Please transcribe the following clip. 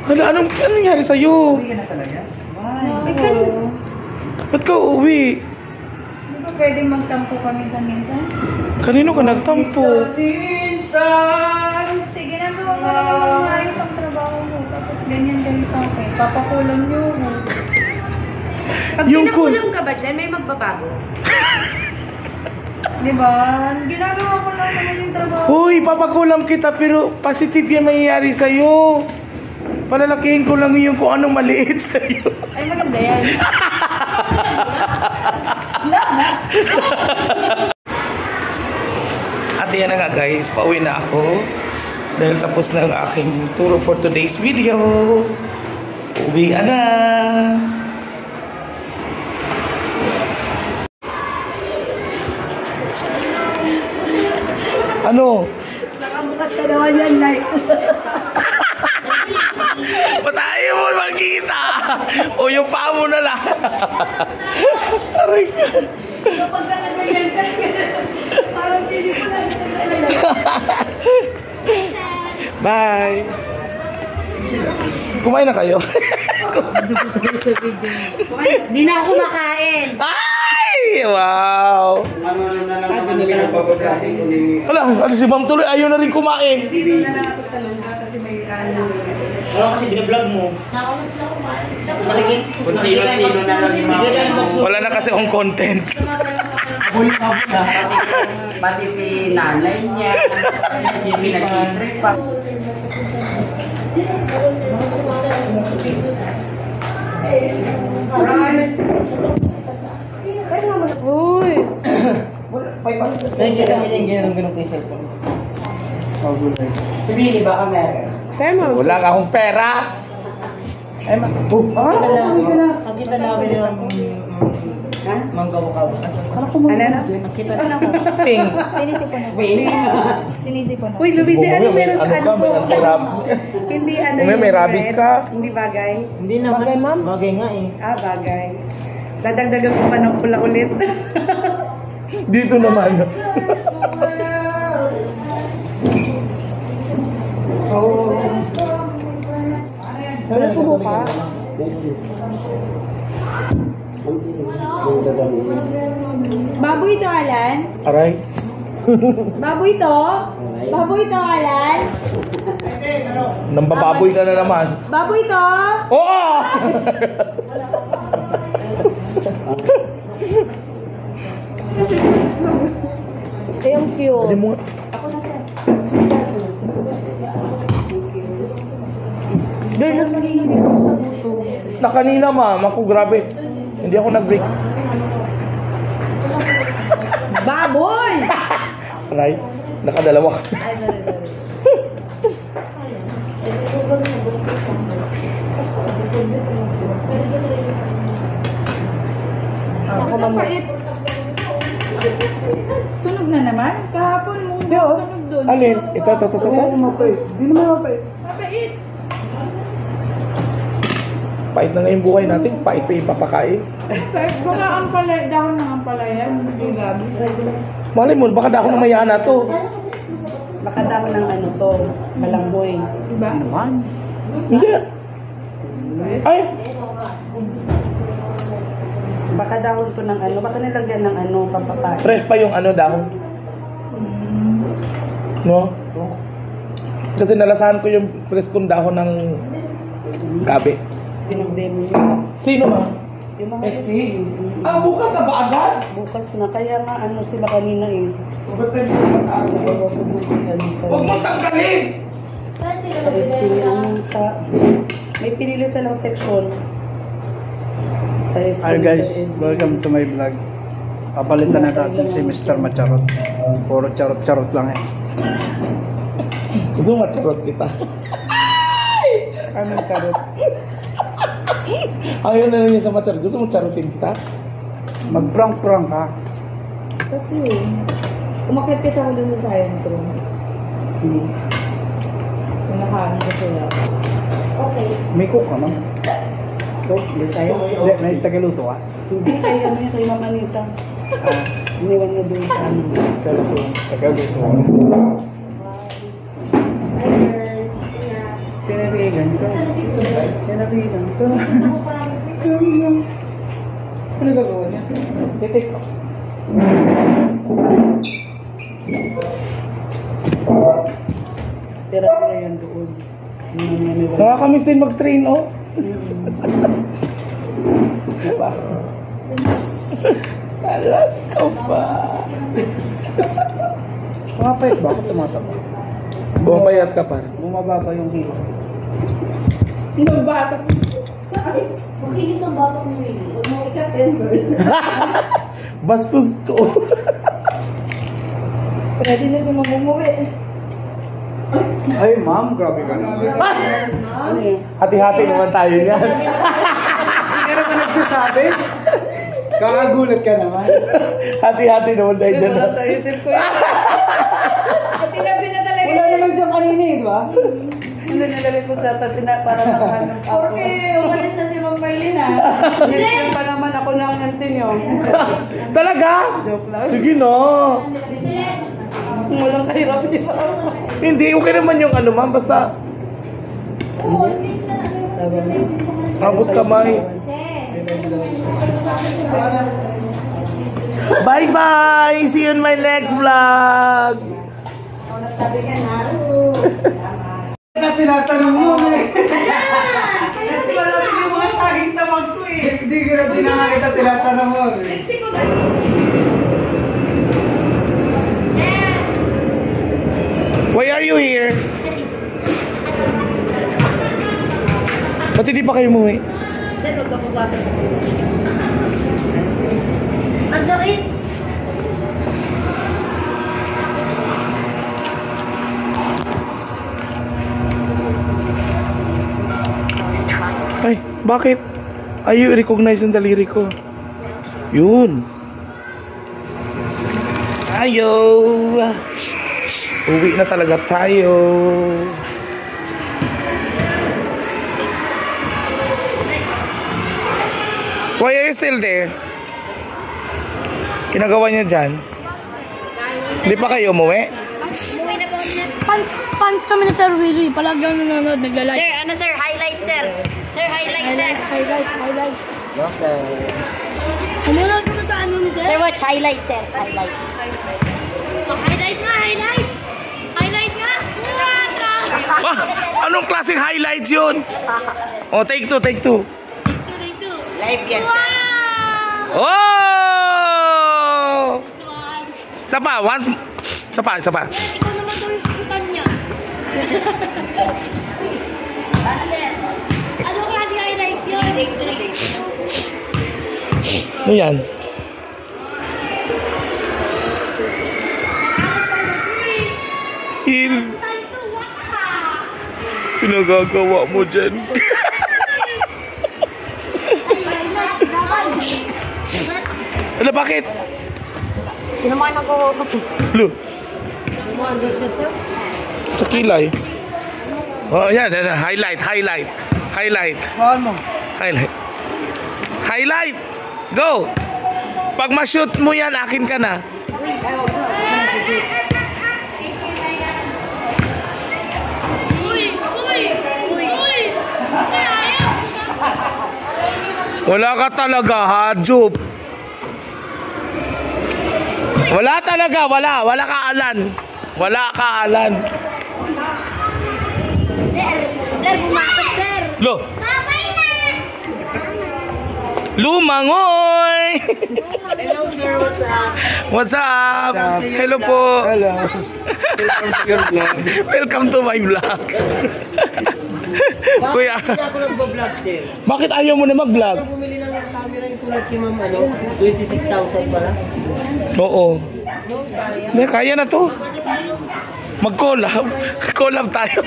Hala, anong nangyari sa'yo? Uwi ka na talaga? Wow. Ba't ka uuwi? Hindi ba pwedeng magtampo ka minsan-minsan? Kanino ka nagtampo? Sige na mo, parang maayos ang trabaho mo. Tapos ganyan kayo sa akin. Papakulam niyo mo. Pag pinakulam ka ba dyan, may magbabago? Diba? Ginagawa ko lang naman yung trabaho. Uy, papakulam kita pero positive yan mangyayari sa'yo. Palalakihin ko lang yung kung anong maliit sa'yo. Ay, maganda yan. At yan na nga guys, pauwi na ako. Dahil tapos na ang aking tour for today's video. Uwi na. Ano? Nakabukas na naman yan, Nay. Patayo mo magkita. O yung paa mo na lang. Aray ka. Kapag nakaganyan ka, parang pili ko lang talaga. Bye. Kumain na kayo? Hindi na ako makain. Ay! Wow! Wala, ano si Ma'am tuloy, ayaw na rin kumain. Dito na lang ako sa lungga kasi may ano. Ano kasi binablog mo? Kung sino-sino na lang yung mga... Wala na kasi akong content. Pati si nanay niya. Hindi pinag-trip pa. Uy! Nakikita mo yung ganun kay cellphone. Si Billy baka meron. Wala nga akong pera. Nakita namin yung manggaw-kaw. Ano na? Nakita Ano namin. ko? Ping. Sinisipon ako. Sinisipon ako. Uy, Luigi, ano meron sa ano May po? antirab. Hindi ano May yung rabies bread? ka? Hindi bagay? Hindi naman. Bagay, ma'am? Bagay nga eh. Ah, bagay. Dadagdagan ko pa ng pula ulit. Dito naman. Wala subo ka? Baboy to, Alan? Aray. Baboy to? Baboy to, Alan? Nambababoy ka na naman. Baboy to? Oo! Ay, ang cute. Pwede mo. Doon na sa Na kanina ma'am, ako grabe. Hindi ako nag-break. Baboy! Aray, nakadalawa. Ay, sorry. Ako mamait. Sunog na naman? Kahapon mo sunog doon. Alin? Ito. Hindi naman mapait. Mabait. Pait na nga yung buhay natin. Pait pa yung papakain. Baka ampalay, dahon ng ampalaya. Hindi gabi. Malay mo, baka dako na mayana to. Makadamo ng ano to, malanggoy. Diba? Hindi. Ay, Baka dahon to ng ano, baka nilagyan ng ano, pampakain. fresh pa yung ano dahon. No? Kasi nalasahan ko yung preskong dahon ng gabi. Tinagdemo nyo. Sino ma? Yung mga ST? Ah, bukas na ba agad? bukas na, kaya nga ano sila kanina eh. Huwag mo tanggalin! Sa ST, ano, sa... May pinili silang section. Sa ST. Hi guys, sa ST. welcome to my vlog. Papalitan na natin si Mr. Macharot. Puro charot-charot lang eh. Gusto mo charot kita. Anong charot? Ayaw na lang niya sa macharot. Gusto mo charotin kita? Mag-prank-prank ha. Kasi, umakit kasi ako dun sa science room. Nakaano ko sila. Okay. May cook ka no? Cook, hindi tayo. Hindi, may tagaluto ha. Hindi kayo kami kay Mama Anita. Iniwan niya doon sa ano. Tagaluto. Nabigyan ka. Nabigyan ka. Ano gagawa niya? Titik ko. Tira ko yan doon. Nakakamiss din mag-train, oh. Diba? Alam ka pa. Pumapayat ba ako? Tumataba. Bumapayat ka pa. Bumababa yung kilo. Nagbatok. Makinis ang batok mo yun. Huwag mo ika-tender. Bastos to. Pwede na si mamumuwi. Ay, ma'am, grabe ka naman. Ano yun? Hati-hati naman tayo niyan. Hindi ka naman nagsasabi. Kakagulat ka naman. Hati-hati naman tayo dyan. Wala sa isip ko yun. At tinabi na talaga. Wala naman dyan kanina eh, di ba? Hindi nilagay ko sa tatina para makahanap ako. Porque umalis na si Ma'am Maylin ah. Next pa naman ako ng Antonio. Talaga? Joke lang. Sige na. Walang kahirap di ba? Hindi, okay naman yung ano, ma'am. Basta abot kamay. Bye-bye! See you in my next vlog! Sabi ka na. Tinatanong mo eh. Kasi malapit yung mga saging tamag ko eh. Hindi ka na kita tinatanong mo eh. Mexico ba? Why are you here? Ba't hindi pa kayo umuwi? Then, huwag ka pumasok. Ang sakit! Ay, bakit? Ayaw i-recognize yung daliri ko. Yun. Ayaw. Uwi na talaga tayo. Why are you still there? Kinagawa niya dyan? Hindi pa kayo umuwi? Fans kami na Sir Willie. Palagi ang nanonood, nagla-like. Sir, ano sir? Highlight sir. Sir, highlight sir. Highlight. Yes, sir. Nanonood kami sa ano ni Sir, Sir? watch highlight sir. Highlight. Highlight nga, highlight! Highlight nga! Ah, anong klaseng highlights yun? Oh, take two, take two. Live yan sir. Oh! Isa pa, once. Isa pa, isa pa. Ikaw naman daw yung susutan niya. Ano ka di highlight yun? Ano yan? Hil. Pinagagawa mo dyan. Ano, bakit? Pinamaan ako kasi. Lo, Umandar siya sir. sa kilay. Oh, yan, yan, highlight, highlight. Highlight. Mahal mo. Highlight. Highlight. Go. Pag ma-shoot mo yan, akin ka na. Wala ka talaga, Hajup. Wala talaga, wala. Wala ka alan. Wala ka alan. Sir, bumasok sir! Lo. Lumangoy! Hello sir, what's up? What's up? Hello po. Hello. Welcome to your vlog. Welcome to my vlog. Kuya, Hindi ako nagbablog, sir. bakit ayaw mo na mag-vlog? Bumili lang ng camera yung tulad kay ma'am, 26,000 pala. Oo. Hindi, kaya na to. Mag-collab. Collab tayo.